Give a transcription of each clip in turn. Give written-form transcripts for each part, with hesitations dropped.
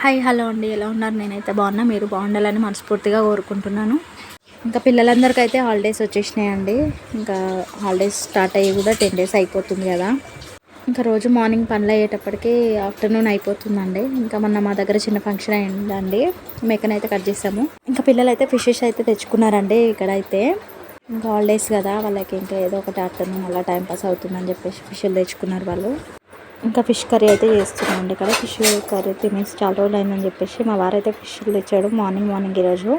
Hi hello అండి, ఎలా ఉన్నారు? నేనైతే బాగున్నా, మీరు బాగుండాలని మనస్ఫూర్తిగా కోరుకుంటున్నాను. ఇంకా పిల్లలందరికీ అయితే హాలిడేస్ వచ్చేసినాయండి. ఇంకా హాలిడేస్ స్టార్ట్ అయ్యి కూడా 10 days అయిపోతుంది కదా. ఇంకా రోజు మార్నింగ్ పనులు అయ్యేటప్పటికి ఆఫ్టర్నూన్ అయిపోతుందండి. ఇంకా మొన్న మా దగ్గర చిన్న ఫంక్షన్ అయిందండి, మేకనైతే కట్ చేసాము. ఇంకా పిల్లలు అయితే ఫిషెస్ అయితే తెచ్చుకున్నారండి. ఇక్కడైతే ఇంకా హాలిడేస్ కదా, వాళ్ళకి ఇంకా ఏదో ఒకటి ఆఫ్టర్నూన్ అలా టైంపాస్ అవుతుందని చెప్పేసి ఫిష్లు తెచ్చుకున్నారు వాళ్ళు. ఇంకా ఫిష్ కర్రీ అయితే చేస్తున్నామండి. ఇక్కడ ఫిష్ కర్రీ తినేసి చాలా రోజులు అయిందని చెప్పేసి మా వారైతే ఫిష్లు తెచ్చాడు మార్నింగ్ ఈరోజు.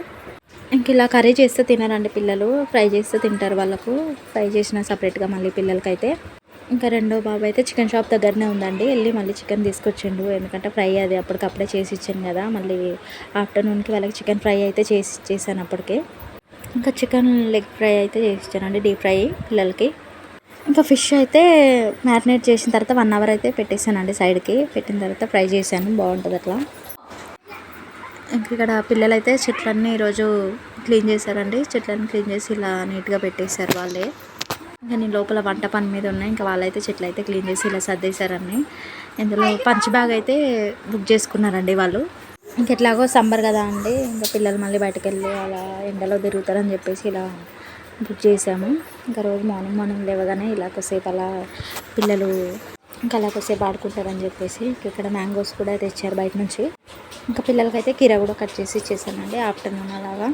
ఇంక ఇలా కర్రీ చేస్తే తినరండి పిల్లలు, ఫ్రై చేస్తే తింటారు. వాళ్ళకు ఫ్రై చేసిన సపరేట్గా మళ్ళీ పిల్లలకైతే. ఇంకా రెండో బాబు అయితే చికెన్ షాప్ దగ్గరనే ఉందండి, వెళ్ళి మళ్ళీ చికెన్ తీసుకొచ్చిండు. ఎందుకంటే ఫ్రై అది అప్పటికప్పుడే చేసి ఇచ్చాను కదా, మళ్ళీ ఆఫ్టర్నూన్కి వాళ్ళకి చికెన్ ఫ్రై అయితే చేశాను అప్పటికే. ఇంకా చికెన్ లెగ్ ఫ్రై అయితే చేసి ఇచ్చానండి, డీప్ ఫ్రై పిల్లలకి. ఇంకా ఫిష్ అయితే మ్యారినేట్ చేసిన తర్వాత 1 hour అయితే పెట్టేసానండి సైడ్కి. పెట్టిన తర్వాత ఫ్రై చేశాను, బాగుంటుంది అట్లా. ఇంక ఇక్కడ పిల్లలైతే చెట్లన్నీ ఈరోజు క్లీన్ చేశారండి. చెట్లన్నీ క్లీన్ చేసి ఇలా నీట్గా పెట్టేశారు వాళ్ళే. ఇంకా నేను లోపల వంట పని మీద ఉన్నాయి. ఇంకా వాళ్ళైతే చెట్లు అయితే క్లీన్ చేసి ఇలా సర్దేశారని. ఇందులో పంచ్ బ్యాగ్ అయితే బుక్ చేసుకున్నారండి వాళ్ళు. ఇంకెట్లాగో సమ్మర్ కదా అండి, ఇంకా పిల్లలు మళ్ళీ బయటకు వెళ్ళి అలా ఎండలో తిరుగుతారని చెప్పేసి ఇలా బుక్ చేసాము. ఇంకా రోజు మార్నింగ్ లేవగానే ఇలా కొద్దిసేపు అలా పిల్లలు ఇంకా అలా కొద్దిసేపు ఆడుకుంటారని చెప్పేసి ఇక్కడ మ్యాంగోస్ కూడా తెచ్చారు బయట నుంచి. ఇంకా పిల్లలకైతే కీర కూడా కట్ చేసి ఇచ్చేసానండి ఆఫ్టర్నూన్ అలాగా.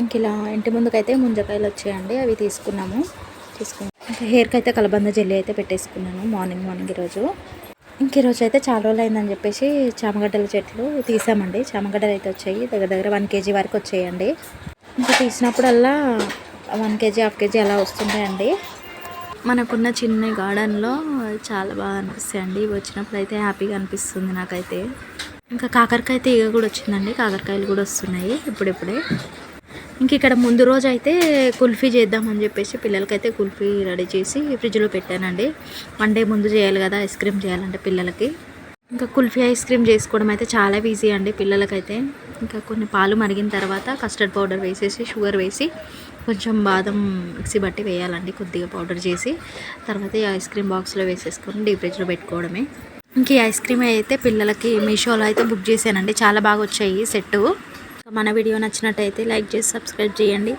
ఇంక ఇలా ఇంటి ముందుకైతే ముంజకాయలు వచ్చాయండి, అవి తీసుకున్నాము. ఇంకా హెయిర్కి అయితే కలబంద జెల్లీ అయితే పెట్టేసుకున్నాను మార్నింగ్ ఈరోజు. ఇంక ఈరోజు అయితే చాలా రోజులు అయిందని చెప్పేసి చామగడ్డల చెట్లు తీసామండి. చామగడ్డలు అయితే వచ్చాయి, దగ్గర 1 kg వరకు వచ్చాయండి. ఇంకా తీసినప్పుడల్లా 1 kg, 1/2 kg అలా వస్తుంటాయండి. మనకున్న చిన్న గార్డెన్లో చాలా బాగా అనిపిస్తాయండి. ఇవి వచ్చినప్పుడు అయితే హ్యాపీగా అనిపిస్తుంది నాకైతే. ఇంకా కాకరకాయ తీగ కూడా వచ్చిందండి, కాకరకాయలు కూడా వస్తున్నాయి ఇప్పుడిప్పుడే. ఇంక ఇక్కడ ముందు రోజు అయితే కుల్ఫీ చేద్దామని చెప్పేసి పిల్లలకైతే కుల్ఫీ రెడీ చేసి ఫ్రిడ్జ్లో పెట్టానండి. 1 day ముందు చేయాలి కదా ఐస్ క్రీమ్ చేయాలంటే పిల్లలకి. ఇంకా కుల్ఫీ ఐస్ క్రీమ్ చేసుకోవడం అయితే చాలా ఈజీ అండి పిల్లలకైతే. ఇంకా కొన్ని పాలు మరిగిన తర్వాత కస్టర్డ్ పౌడర్ వేసేసి, షుగర్ వేసి, కొంచెం బాదం మిక్సీ బట్టి వేయాలండి, కొద్దిగా పౌడర్ చేసి. తర్వాత ఈ ఐస్ క్రీమ్ బాక్స్లో వేసేసుకొని డీప్ ఫ్రిడ్జ్లో పెట్టుకోవడమే. ఇంక ఈ ఐస్ క్రీమ్ అయితే పిల్లలకి మీషోలో అయితే బుక్ చేశానండి, చాలా బాగా వచ్చాయి సెట్టు. మన వీడియో నచ్చినట్టయితే లైక్ చేసి సబ్స్క్రైబ్ చేయండి.